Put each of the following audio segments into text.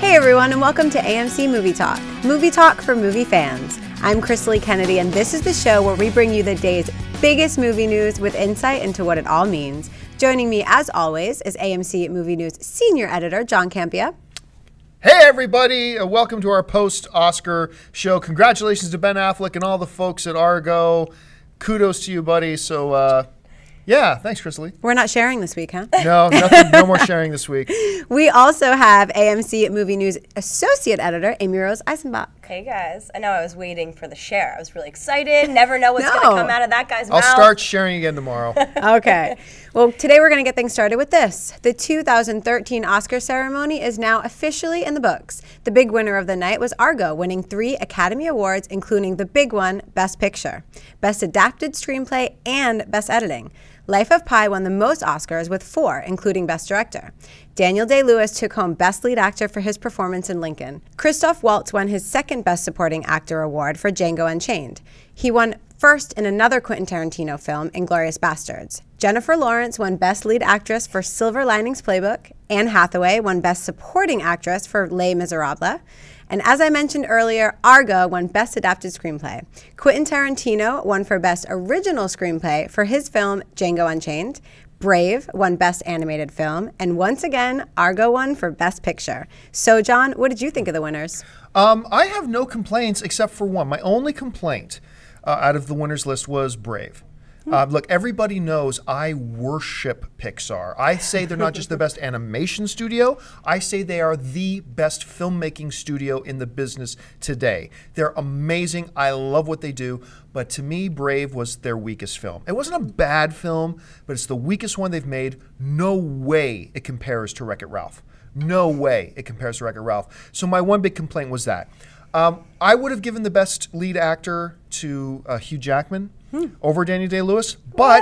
Hey everyone, and welcome to AMC Movie Talk for movie fans. I'm Crystal Kennedy, and this is the show where we bring you the day's biggest movie news with insight into what it all means. Joining me, as always, is AMC Movie News Senior Editor John Campia. Hey everybody, welcome to our post-Oscar show. Congratulations to Ben Affleck and all the folks at Argo. Kudos to you, buddy. So, yeah, thanks, Crystal. We're not sharing this week, huh? No, nothing, no more sharing this week. We also have AMC Movie News Associate Editor Amy Rose Eisenbach. Hey guys, I know I was waiting for the share. I was really excited. Never know what's going to come out of that guy's mouth. I'll start sharing again tomorrow. Okay. Well, today we're going to get things started with this. The 2013 Oscar ceremony is now officially in the books. The big winner of the night was Argo, winning 3 Academy Awards, including the big one, Best Picture, Best Adapted Screenplay, and Best Editing. Life of Pi won the most Oscars with 4, including Best Director. Daniel Day-Lewis took home Best Lead Actor for his performance in Lincoln. Christoph Waltz won his second Best Supporting Actor award for Django Unchained. He won first in another Quentin Tarantino film, Inglourious Basterds. Jennifer Lawrence won Best Lead Actress for Silver Linings Playbook. Anne Hathaway won Best Supporting Actress for Les Miserables. And as I mentioned earlier, Argo won Best Adapted Screenplay. Quentin Tarantino won for Best Original Screenplay for his film Django Unchained. Brave won Best Animated Film. And once again, Argo won for Best Picture. So, John, what did you think of the winners? I have no complaints except for one. My only complaint out of the winners list was Brave. Look, everybody knows I worship Pixar. I say they're not just the best animation studio. I say they are the best filmmaking studio in the business today. They're amazing. I love what they do. But to me, Brave was their weakest film. It wasn't a bad film, but it's the weakest one they've made. No way it compares to Wreck-It Ralph. No way it compares to Wreck-It Ralph. So my one big complaint was that. I would have given the best lead actor to Hugh Jackman over Daniel Day-Lewis, but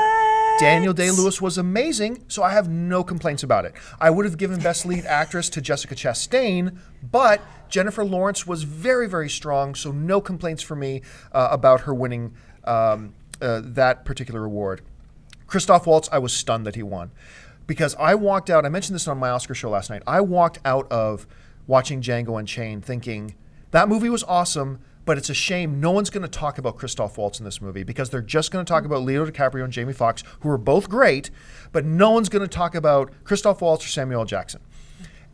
Daniel Day-Lewis was amazing, so I have no complaints about it. I would have given best lead actress to Jessica Chastain, but Jennifer Lawrence was very, very strong, so no complaints for me about her winning that particular award. Christoph Waltz, I was stunned that he won, because I walked out, I mentioned this on my Oscar show last night, I walked out of watching Django Unchained thinking, that movie was awesome, but it's a shame no one's going to talk about Christoph Waltz in this movie because they're just going to talk about Leo DiCaprio and Jamie Foxx, who are both great, but no one's going to talk about Christoph Waltz or Samuel L. Jackson.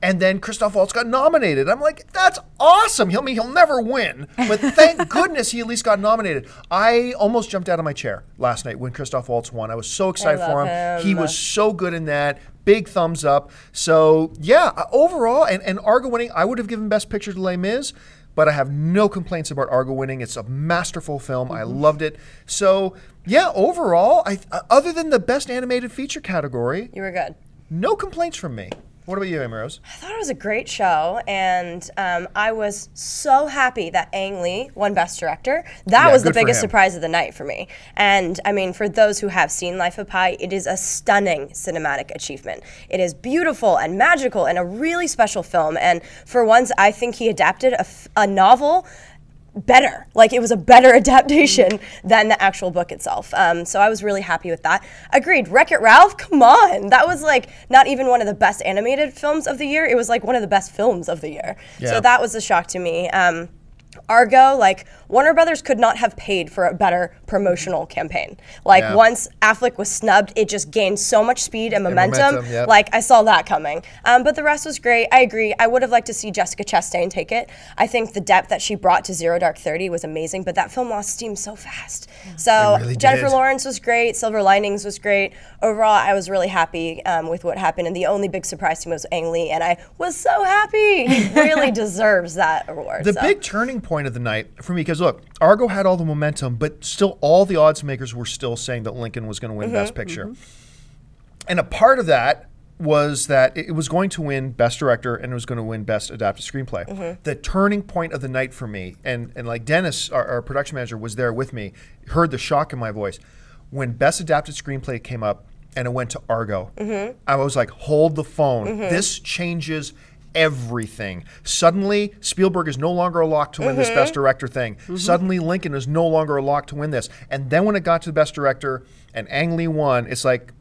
And then Christoph Waltz got nominated. I'm like, that's awesome. He'll never win, but thank goodness he at least got nominated. I almost jumped out of my chair last night when Christoph Waltz won. I was so excited for him. He was so good in that. Big thumbs up. So yeah, overall, and Argo winning, I would have given Best Picture to Les Mis, but I have no complaints about Argo winning. It's a masterful film. I loved it. So yeah, overall, other than the Best Animated Feature category, You were good. no complaints from me. What about you, Amy Rose? I thought it was a great show, and I was so happy that Ang Lee won Best Director. That was the biggest surprise of the night for me. And I mean, for those who have seen Life of Pi, it is a stunning cinematic achievement. It is beautiful and magical and a really special film. And for once, I think he adapted a novel better. Like, it was a better adaptation than the actual book itself. So I was really happy with that. Agreed. Wreck-It Ralph, come on. That was like not even one of the best animated films of the year. It was like one of the best films of the year. Yeah. So that was a shock to me. Argo, like, Warner Brothers could not have paid for a better promotional campaign. Like, once Affleck was snubbed, it just gained so much speed and momentum. Like, I saw that coming. But the rest was great. I agree. I would have liked to see Jessica Chastain take it. I think the depth that she brought to Zero Dark 30 was amazing, but that film lost steam so fast. So really Jennifer Lawrence was great. Silver Linings was great. Overall, I was really happy with what happened, and the only big surprise to me was Ang Lee, and I was so happy. He really deserves that award. The big turning point of the night for me, because look, Argo had all the momentum, but still all the odds makers were still saying that Lincoln was going to win Best Picture. And a part of that was that it was going to win Best Director and it was going to win Best Adapted Screenplay. The turning point of the night for me, and like Dennis, our production manager, was there with me, heard the shock in my voice. When Best Adapted Screenplay came up and it went to Argo, I was like, hold the phone. This changes everything. Suddenly, Spielberg is no longer a lock to win this Best Director thing. Suddenly, Lincoln is no longer a lock to win this. And then when it got to Best Director and Ang Lee won, it's like,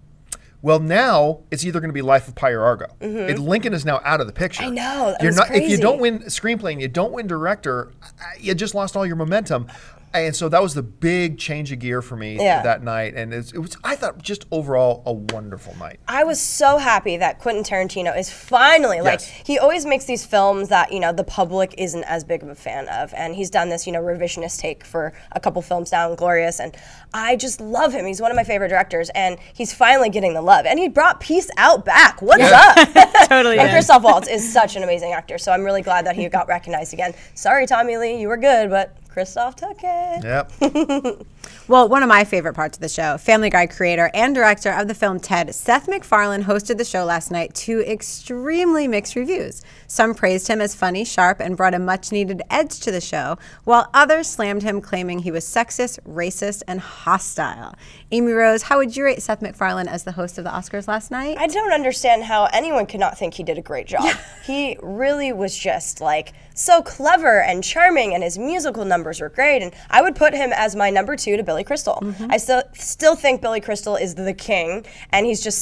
Well, now it's either going to be Life of Pi or Argo. Lincoln is now out of the picture. I know. That was crazy. If you don't win screenplay and you don't win director, you just lost all your momentum. And so that was the big change of gear for me that night. And it was, I thought, just overall a wonderful night. I was so happy that Quentin Tarantino is finally, like, he always makes these films that, you know, the public isn't as big of a fan of. And he's done this, you know, revisionist take for a couple films now, Glorious. And I just love him. He's one of my favorite directors. And he's finally getting the love. And he brought Peace Out back. What's up? Totally. And Christoph Waltz is such an amazing actor. So I'm really glad that he got recognized again. Sorry, Tommy Lee, you were good, but Christoph took it. Yep. Well, one of my favorite parts of the show, Family Guy creator and director of the film Ted, Seth MacFarlane hosted the show last night to extremely mixed reviews. Some praised him as funny, sharp, and brought a much-needed edge to the show, while others slammed him, claiming he was sexist, racist, and hostile. Amy Rose, how would you rate Seth MacFarlane as the host of the Oscars last night? I don't understand how anyone could not think he did a great job. He really was just like so clever and charming, and his musical numbers were great. And I would put him as my number 2 to Billy Crystal. I still think Billy Crystal is the king, and he's just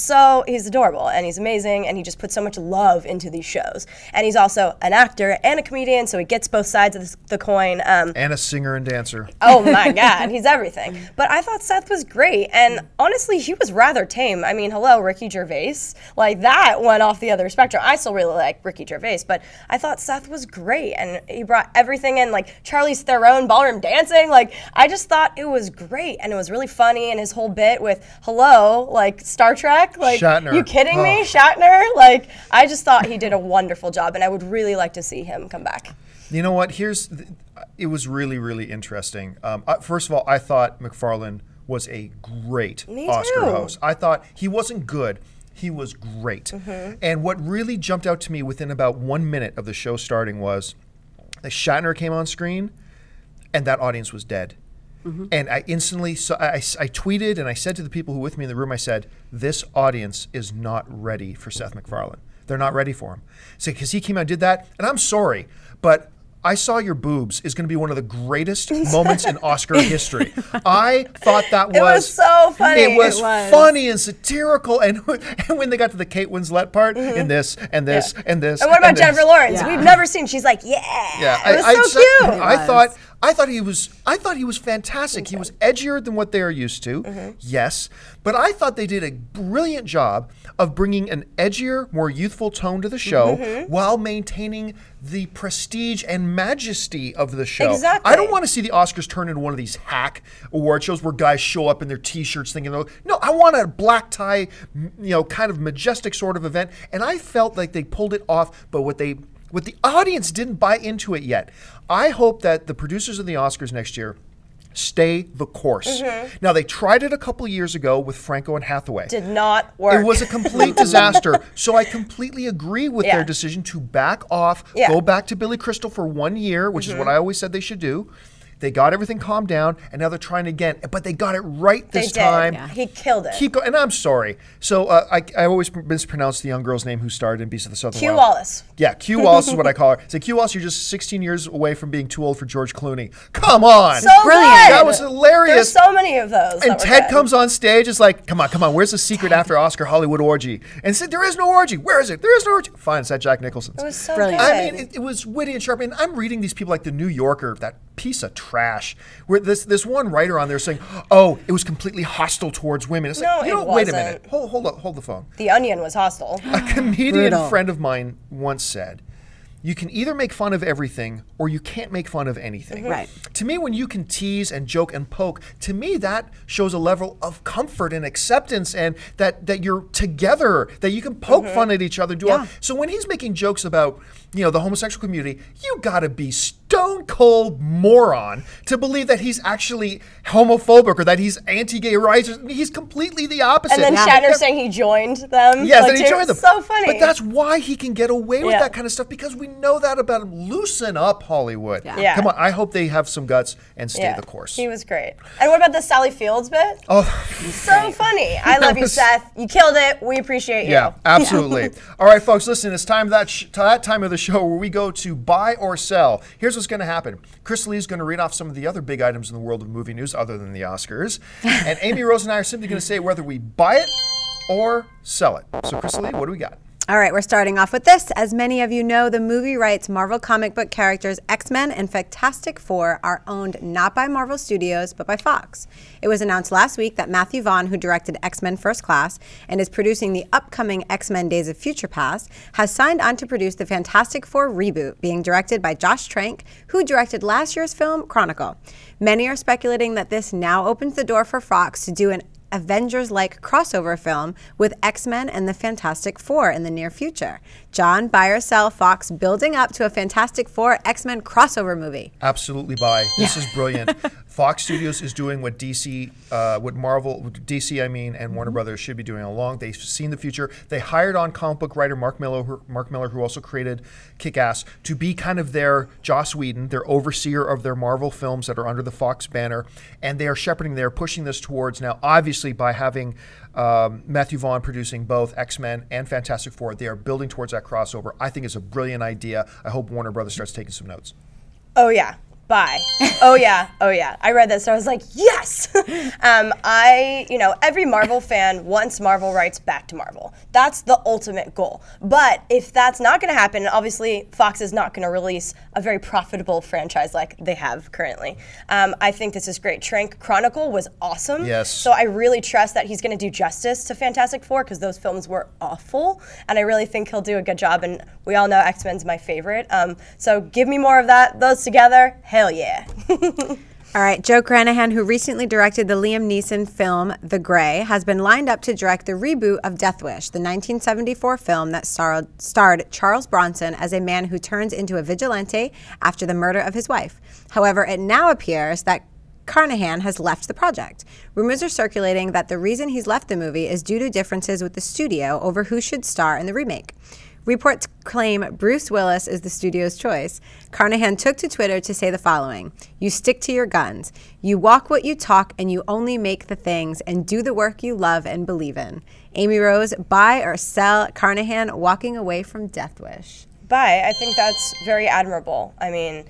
he's adorable and he's amazing, and he just puts so much love into these shows. And he's also an actor and a comedian, so he gets both sides of the coin. And a singer and dancer. Oh my God, he's everything. But I thought Seth was great, and honestly, he was rather tame. I mean, hello, Ricky Gervais. Like, that went off the other spectrum. I still really like Ricky Gervais, but I thought Seth was great, and he brought everything in, like Charlize Theron ballroom dancing. Like, I just thought it was great, and it was really funny, and his whole bit with, hello, like Star Trek, like, Shatner. You kidding me, Shatner? Like, I just thought he did a wonderful job, and I would really like to see him come back. You know what? It was really, really interesting. First of all, I thought MacFarlane was a great Oscar host. I thought he wasn't good. He was great. And what really jumped out to me within about 1 minute of the show starting was that Shatner came on screen and that audience was dead. And I instantly, I tweeted and I said to the people who were with me in the room, I said, this audience is not ready for Seth MacFarlane. They're not ready for him. So, because he came out and did that, and I'm sorry, but I Saw Your Boobs is going to be one of the greatest moments in Oscar history. I thought that was... It was so funny. It was funny and satirical, and when they got to the Kate Winslet part, and this, and this, and this. And what about Jennifer Lawrence? We've never seen, she's like, it was so cute. I thought he was fantastic. He was edgier than what they are used to, yes, but I thought they did a brilliant job of bringing an edgier, more youthful tone to the show while maintaining the prestige and majesty of the show. Exactly. I don't want to see the Oscars turn into one of these hack award shows where guys show up in their T-shirts thinking, no, I want a black tie, kind of majestic sort of event, and I felt like they pulled it off, but what the audience didn't buy into it yet. I hope that the producers of the Oscars next year stay the course. Now, they tried it a couple years ago with Franco and Hathaway. Did not work. It was a complete disaster. So I completely agree with their decision to back off, go back to Billy Crystal for 1 year, which is what I always said they should do. They got everything calmed down, and now they're trying again. But they got it right this time. Yeah. He killed it. Keep going, and I'm sorry. So I always mispronounce the young girl's name who starred in Beasts of the Southern Wild. Q Wallace. Yeah, Q Wallace is what I call her. So Q Wallace, you're just 16 years away from being too old for George Clooney. Come on. So brilliant. Good. That was hilarious. There's so many of those. And Ted comes on stage, it's like, come on, where's the secret after Oscar Hollywood orgy? And said, there is no orgy. Where is it? There is no orgy. Fine, it's at Jack Nicholson's. It was so brilliant. good. I mean, it was witty and sharp. And I'm reading these people like the New Yorker, that piece of trash, where this one writer on there saying, oh, it was completely hostile towards women. It's like, No, it wait a wasn't. minute. Hold the phone. The Onion was hostile. A comedian Brutal. friend of mine once said, you can either make fun of everything or you can't make fun of anything. Right. To me, when you can tease and joke and poke, to me that shows a level of comfort and acceptance, and that you're together, that you can poke fun at each other. So when he's making jokes about the homosexual community, you gotta be stone cold moron to believe that he's actually homophobic or that he's anti-gay rights. He's completely the opposite. And then Shatner saying he joined them. Yes, that he joined them. So funny. But that's why he can get away with that kind of stuff, because we know that about him. Loosen up, Hollywood. Yeah. Come on, I hope they have some guts and stay the course. He was great. And what about the Sally Fields bit? Oh, so funny. I love you, Seth. You killed it. We appreciate you. yeah, absolutely. All right, folks, listen, it's time to that time of the show where we go to buy or sell. Here's what's going to happen. Chris Lee is going to read off some of the other big items in the world of movie news other than the Oscars. And Amy Rose and I are simply going to say whether we buy it or sell it. So, Crystalia, what do we got? All right, we're starting off with this. As many of you know, the movie rights Marvel comic book characters X-Men and Fantastic Four are owned not by Marvel Studios, but by Fox. It was announced last week that Matthew Vaughn, who directed X-Men First Class and is producing the upcoming X-Men Days of Future Past, has signed on to produce the Fantastic Four reboot, being directed by Josh Trank, who directed last year's film, Chronicle. Many are speculating that this now opens the door for Fox to do an Avengers-like crossover film with X-Men and the Fantastic Four in the near future. John, buy or sell Fox building up to a Fantastic Four X-Men crossover movie? Absolutely buy. This is brilliant. Fox Studios is doing what DC, and Warner Brothers should be doing all along. They've seen the future. They hired on comic book writer Mark Miller, who also created Kick-Ass, to be kind of their Joss Whedon, their overseer of their Marvel films that are under the Fox banner. And they are shepherding, they're pushing this towards now, obviously by having Matthew Vaughn producing both X-Men and Fantastic Four, they are building towards that crossover. I think it's a brilliant idea. I hope Warner Brothers starts taking some notes. Oh, yeah. Bye. Oh yeah, oh yeah. I read this, so I was like, yes! Every Marvel fan wants Marvel rights back to Marvel. That's the ultimate goal. But if that's not gonna happen, obviously Fox is not gonna release a very profitable franchise like they have currently. I think this is great. Trank Chronicle was awesome. Yes. So I really trust that he's gonna do justice to Fantastic Four, because those films were awful, and I really think he'll do a good job, and we all know X-Men's my favorite. So give me more of that, those together. Hell yeah. All right, Joe Carnahan, who recently directed the Liam Neeson film The Grey, has been lined up to direct the reboot of Death Wish, the 1974 film that starred Charles Bronson as a man who turns into a vigilante after the murder of his wife. However, it now appears that Carnahan has left the project. Rumors are circulating that the reason he's left the movie is due to differences with the studio over who should star in the remake. Reports claim Bruce Willis is the studio's choice. Carnahan took to Twitter to say the following: "You stick to your guns. You walk what you talk, and you only make the things and do the work you love and believe in." Amy Rose, buy or sell Carnahan walking away from Death Wish? Buy. I think that's very admirable. I mean,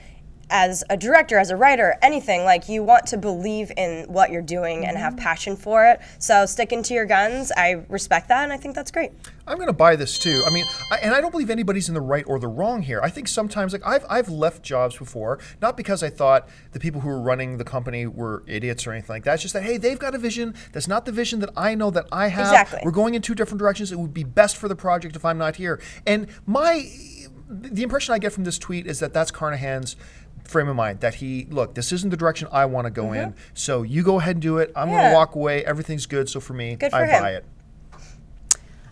as a director, as a writer, anything, like, you want to believe in what you're doing and have passion for it. So sticking to your guns, I respect that, and I think that's great. I'm going to buy this too. I mean, and I don't believe anybody's in the right or the wrong here. I think sometimes, like, I've left jobs before, not because I thought the people who were running the company were idiots or anything like that. It's just that, hey, they've got a vision that's not the vision that I know that I have. Exactly. We're going in two different directions. It would be best for the project if I'm not here. And the impression I get from this tweet is that that's Carnahan's frame of mind, that look, this isn't the direction I want to go in, so you go ahead and do it. I'm going to walk away. Everything's good. So for me, I buy it.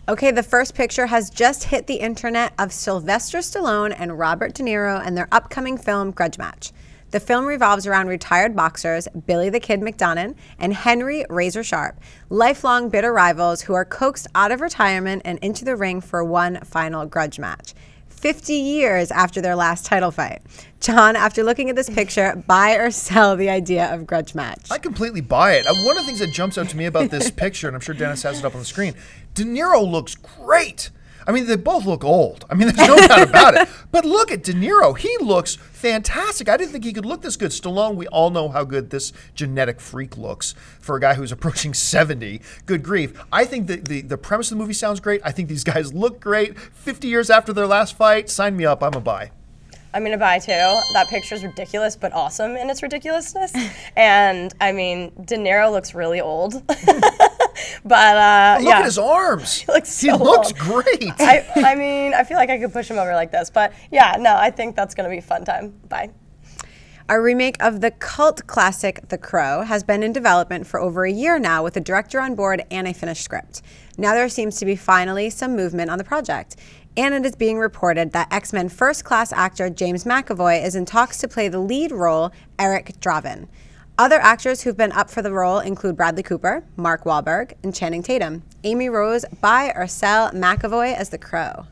Okay, the first picture has just hit the internet of Sylvester Stallone and Robert De Niro and their upcoming film, Grudge Match. The film revolves around retired boxers Billy the Kid McDonough and Henry Razor Sharp, lifelong bitter rivals who are coaxed out of retirement and into the ring for one final grudge match. 50 years after their last title fight. John, after looking at this picture, buy or sell the idea of Grudge Match? I completely buy it. One of the things that jumps out to me about this picture, and I'm sure Dennis has it up on the screen, De Niro looks great. I mean, they both look old. I mean, there's no doubt about it. But look at De Niro. He looks fantastic. I didn't think he could look this good. Stallone, we all know how good this genetic freak looks for a guy who's approaching 70. Good grief. I think the premise of the movie sounds great. I think these guys look great. 50 years after their last fight, sign me up. I'm a buy. I'm going to buy too. That picture's ridiculous, but awesome in its ridiculousness. And I mean, De Niro looks really old. But look at his arms. He looks great. I mean, I feel like I could push him over like this. But yeah, no, I think that's going to be a fun time. Bye. A remake of the cult classic The Crow has been in development for over a year now, with a director on board and a finished script. Now there seems to be finally some movement on the project, and it is being reported that X-Men first-class actor James McAvoy is in talks to play the lead role, Eric Draven. Other actors who've been up for the role include Bradley Cooper, Mark Wahlberg, and Channing Tatum. Amy Rose, buy or sell McAvoy as the Crow?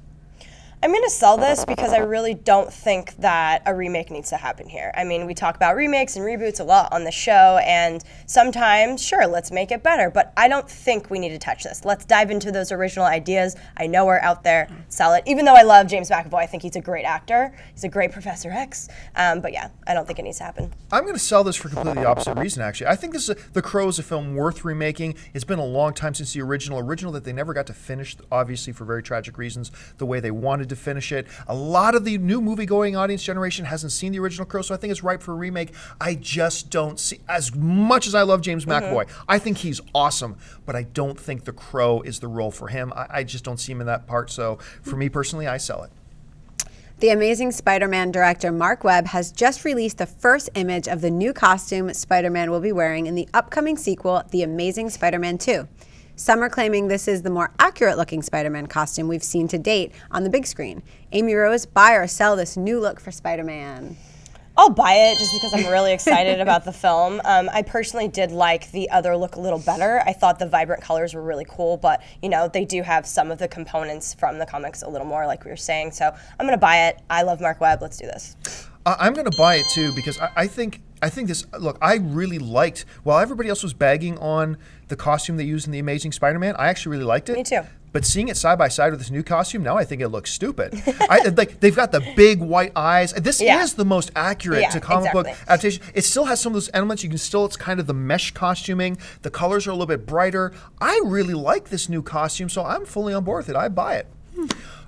I'm going to sell this because I really don't think that a remake needs to happen here. I mean, we talk about remakes and reboots a lot on the show, and sometimes, sure, let's make it better, but I don't think we need to touch this. Let's dive into those original ideas. I know are out there, sell it. Even though I love James McAvoy, I think he's a great actor. He's a great Professor X. But yeah, I don't think it needs to happen. I'm going to sell this for completely the opposite reason, actually. I think The Crow is a film worth remaking. It's been a long time since the original that they never got to finish, obviously for very tragic reasons, the way they wanted to finish it. A lot of the new movie-going audience generation hasn't seen the original Crow, so I think it's ripe for a remake. I just don't see, as much as I love James McAvoy, I think he's awesome, but I don't think The Crow is the role for him. I just don't see him in that part, so for me personally, I sell it. The Amazing Spider-Man director Mark Webb has just released the first image of the new costume Spider-Man will be wearing in the upcoming sequel, The Amazing Spider-Man 2. Some are claiming this is the more accurate-looking Spider-Man costume we've seen to date on the big screen. Amy Rose, buy or sell this new look for Spider-Man? I'll buy it just because I'm really excited about the film. I personally did like the other look a little better. I thought the vibrant colors were really cool, but you know, they do have some of the components from the comics a little more, like we were saying. So I'm gonna buy it. I love Mark Webb. Let's do this. I'm going to buy it too because I think this. Look, I really liked. While everybody else was bagging on the costume they used in The Amazing Spider-Man, I actually really liked it. Me too. But seeing it side by side with this new costume, now I think it looks stupid. Like they've got the big white eyes. This is the most accurate to comic book adaptation. It still has some of those elements. You can still, it's kind of the mesh costuming. The colors are a little bit brighter. I really like this new costume, so I'm fully on board with it. I buy it.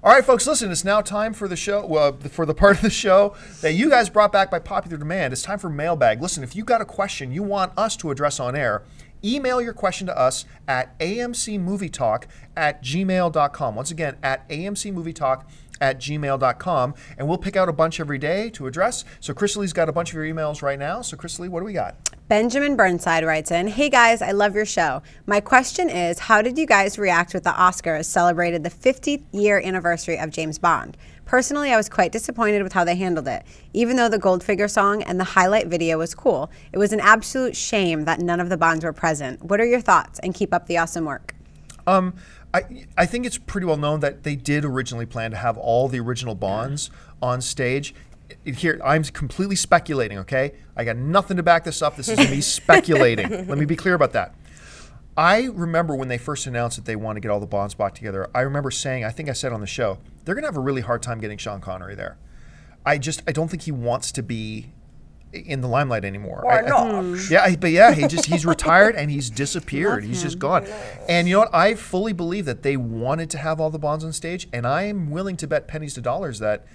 All right, folks, listen, it's now time for the show, for the part of the show that you guys brought back by popular demand. It's time for Mailbag. Listen, if you got a question you want us to address on air, email your question to us at amcmovietalk@gmail.com. Once again, at amcmovietalk@gmail.com, and we'll pick out a bunch every day to address. So Chrisley's got a bunch of your emails right now. So Chrisley, what do we got? Benjamin Burnside writes in, "Hey guys, I love your show. My question is, how did you guys react with the Oscars celebrated the 50th year anniversary of James Bond? Personally, I was quite disappointed with how they handled it. Even though the Goldfinger song and the highlight video was cool, it was an absolute shame that none of the Bonds were present. What are your thoughts? And keep up the awesome work." I think it's pretty well known that they did originally plan to have all the original Bonds on stage. Here, I'm completely speculating, okay? I got nothing to back this up. This is me speculating. Let me be clear about that. I remember when they first announced that they want to get all the Bonds back together, I remember saying, I think I said on the show, they're going to have a really hard time getting Sean Connery there. I don't think he wants to be in the limelight anymore. He's retired and he's disappeared. He's just gone. And you know what? I fully believe that they wanted to have all the Bonds on stage, and I am willing to bet pennies to dollars that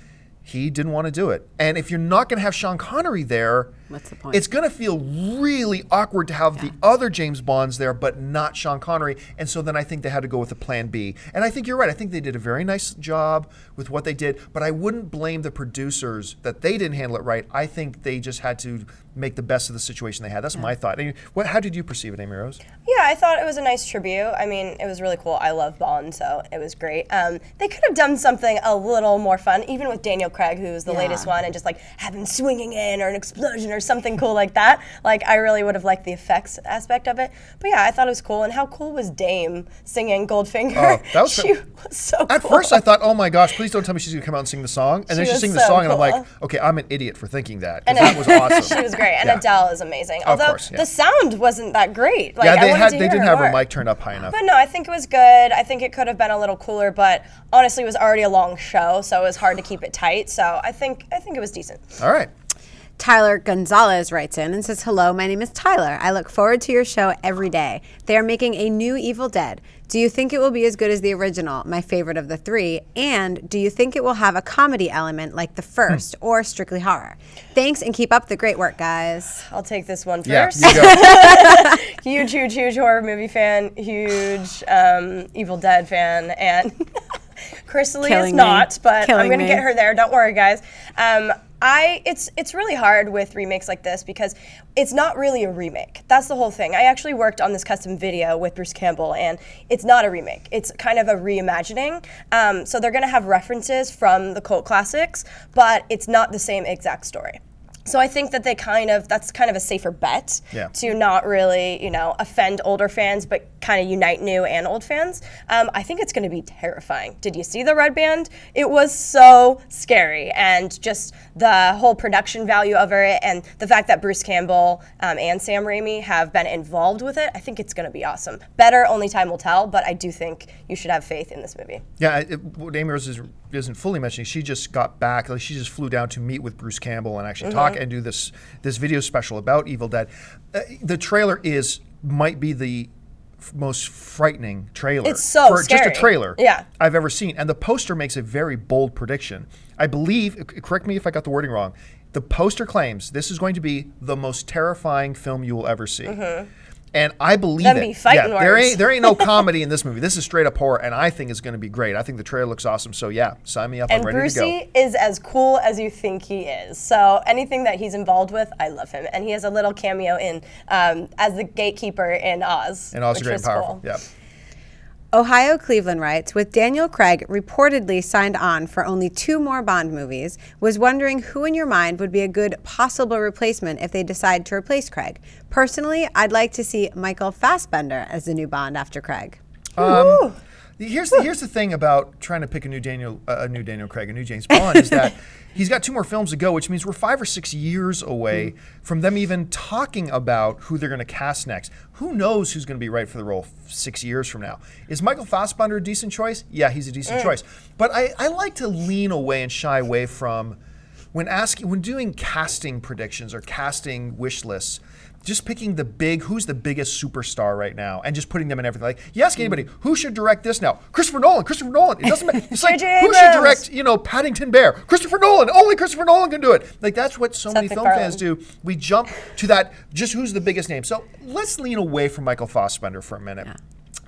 he didn't want to do it. And if you're not going to have Sean Connery there, what's the point? It's going to feel really awkward to have the other James Bonds there, but not Sean Connery. And so then I think they had to go with a plan B. And I think you're right. I think they did a very nice job with what they did, but I wouldn't blame the producers that they didn't handle it right. I think they just had to make the best of the situation they had. That's my thought. I mean, how did you perceive it, Amy Rose? Yeah, I thought it was a nice tribute. I mean, it was really cool. I love Bond, so it was great. They could have done something a little more fun, even with Daniel Craig, who was the latest one, and just like have him swinging in or an explosion or something cool like that. Like, I really would have liked the effects aspect of it. But yeah, I thought it was cool. And how cool was Dame singing Goldfinger? Oh, that was she was so cool. At first I thought, oh my gosh, please don't tell me she's going to come out and sing the song. And then she sang the song, and I'm like, okay, I'm an idiot for thinking that. And that was awesome. She was great. And Adele is amazing. Although the sound wasn't that great. Like, they didn't have her mic turned up high enough. But no, I think it was good. I think it could have been a little cooler, but honestly, it was already a long show, so it was hard to keep it tight. So I think it was decent. All right. Tyler Gonzalez writes in and says, "Hello, my name is Tyler. I look forward to your show every day. They are making a new Evil Dead. Do you think it will be as good as the original, my favorite of the three? And do you think it will have a comedy element like the first or strictly horror? Thanks, and keep up the great work, guys." I'll take this one first. Yeah, you go. Huge horror movie fan, huge Evil Dead fan, and Chrisley is not, but I'm going to get her there. Don't worry, guys. It's really hard with remakes like this because it's not really a remake. That's the whole thing. I actually worked on this custom video with Bruce Campbell, and it's not a remake. It's kind of a reimagining. So they're going to have references from the cult classics, but it's not the same exact story. So I think that that's kind of a safer bet to not really, offend older fans, but kind of unite new and old fans. I think it's going to be terrifying. Did you see the red band? It was so scary, and just the whole production value of it, and the fact that Bruce Campbell and Sam Raimi have been involved with it. I think it's going to be awesome. Better, only time will tell, but I do think you should have faith in this movie. Yeah, what Amy Rose isn't fully mentioning, she just got back. Like, she just flew down to meet with Bruce Campbell and actually talk and do this video special about Evil Dead. The trailer might be the most frightening trailer. It's so scary. Just a trailer I've ever seen. And the poster makes a very bold prediction. I believe, correct me if I got the wording wrong, the poster claims this is going to be the most terrifying film you will ever see. And I believe it. There ain't no comedy in this movie. This is straight up horror, and I think it's going to be great. I think the trailer looks awesome. So yeah, sign me up. I'm ready to go. And Brucey is as cool as you think he is. So anything that he's involved with, I love him. And he has a little cameo in as the gatekeeper in Oz. And Oz is great and powerful. Cool. Yeah. Ohio Cleveland writes, with Daniel Craig reportedly signed on for only 2 more Bond movies, was wondering who in your mind would be a good possible replacement if they decide to replace Craig. Personally, I'd like to see Michael Fassbender as the new Bond after Craig. Here's the thing about trying to pick a new Daniel Craig, a new James Bond, is that he's got 2 more films to go, which means we're 5 or 6 years away from them even talking about who they're going to cast next. Who knows who's going to be right for the role 6 years from now? Is Michael Fassbender a decent choice? Yeah, he's a decent choice. But I like to lean away and shy away from when doing casting predictions or casting wish lists. Just picking who's the biggest superstar right now, and just putting them in everything. Like, you ask anybody, who should direct this now? Christopher Nolan. It doesn't matter. It's like, who should direct, Paddington Bear? Christopher Nolan. Only Christopher Nolan can do it. Like, that's what so many film fans do. We jump to that, just who's the biggest name. So let's lean away from Michael Fassbender for a minute. Yeah.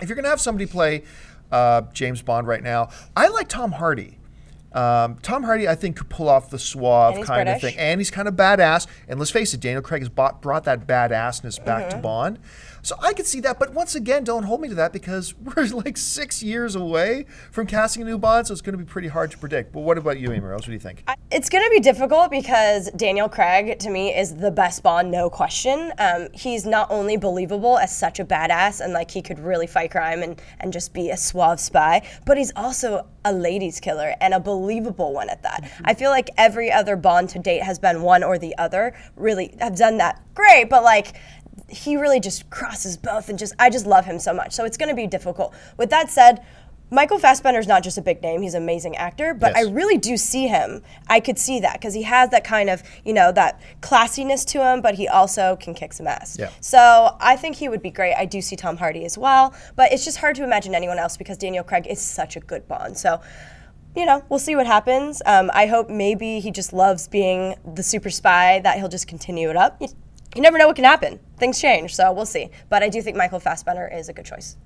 If you're going to have somebody play James Bond right now, I like Tom Hardy. Tom Hardy, I think, could pull off the suave kind of thing. And he's kind of badass. And let's face it, Daniel Craig has brought that badassness back to Bond. So I could see that. But once again, don't hold me to that, because we're like 6 years away from casting a new Bond. So it's going to be pretty hard to predict. But what about you, Amy Rose? What do you think? It's going to be difficult because Daniel Craig, to me, is the best Bond, no question. He's not only believable as such a badass, and like he could really fight crime and just be a suave spy, but he's also a ladies killer, and a believable one at that. I feel like every other Bond to date has been one or the other. Really have done that great, but like he really just crosses both, and I just love him so much. So it's going to be difficult. With that said, Michael Fassbender's not just a big name, he's an amazing actor, but I really do see him. I could see that because he has that kind of, that classiness to him, but he also can kick some ass. Yeah. So I think he would be great. I do see Tom Hardy as well, but it's just hard to imagine anyone else because Daniel Craig is such a good Bond. So, we'll see what happens. I hope maybe he just loves being the super spy, that he'll just continue it up. You never know what can happen. Things change, so we'll see. But I do think Michael Fassbender is a good choice.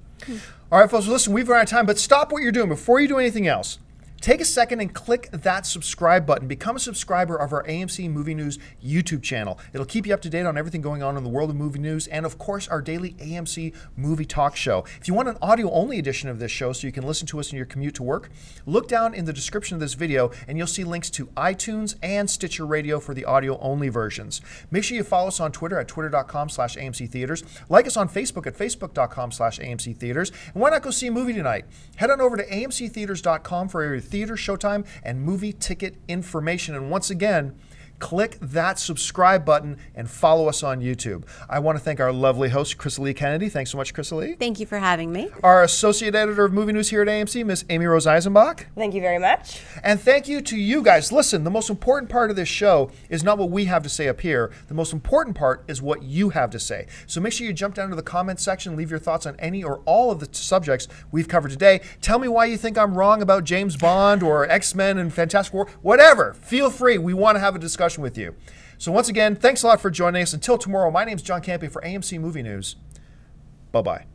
All right, folks, listen, we've run out of time, but stop what you're doing before you do anything else. Take a second and click that subscribe button. Become a subscriber of our AMC Movie News YouTube channel. It'll keep you up to date on everything going on in the world of movie news, and of course, our daily AMC Movie Talk show. If you want an audio-only edition of this show so you can listen to us in your commute to work, look down in the description of this video and you'll see links to iTunes and Stitcher Radio for the audio-only versions. Make sure you follow us on Twitter at twitter.com/AMC Theaters. Like us on Facebook at facebook.com/AMC Theaters. And why not go see a movie tonight? Head on over to amctheaters.com for your theater, showtime, and movie ticket information. And once again, click that subscribe button and follow us on YouTube. I want to thank our lovely host, Chrysalie Kennedy. Thanks so much, Chrysalie. Thank you for having me. Our associate editor of movie news here at AMC, Miss Amy Rose Eisenbach. Thank you very much. And thank you to you guys. Listen, the most important part of this show is not what we have to say up here. The most important part is what you have to say. So make sure you jump down to the comments section, leave your thoughts on any or all of the subjects we've covered today. Tell me why you think I'm wrong about James Bond or X-Men and Fantastic Four. Whatever. Feel free. We want to have a discussion with you. So once again, thanks a lot for joining us. Until tomorrow, my name's John Campy for AMC Movie News. Bye-bye.